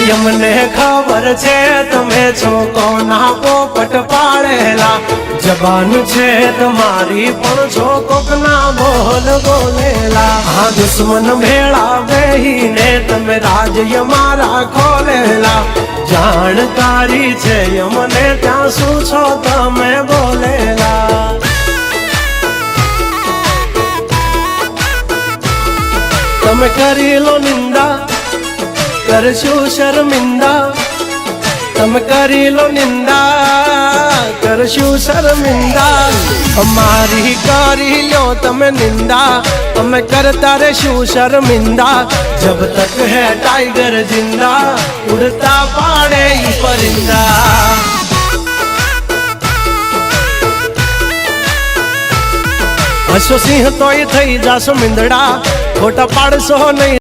यमने खबर छे तमे छो कोना पोपट पाड़ेला जबान छे तुम्हारी पण छो कोकना बोल बोलेला हाँ दुश्मन भेड़ा बेहीने तमे राज्य मारा खोलेला जानकारी छे यमने त्या शू छो तमे बोलेला तमे करी लो निंदा करशु शर्मिंदा तम करी लो निंदा करशु शर्मिंदा हमारी करी लो तम निंदा तम करता रेशु शर्मिंदा जब तक है टाइगर जिंदा उड़ता पाड़े परिंदा हसो सिंह तो थई जासो मिंदड़ा खोटा पाड़सो नहीं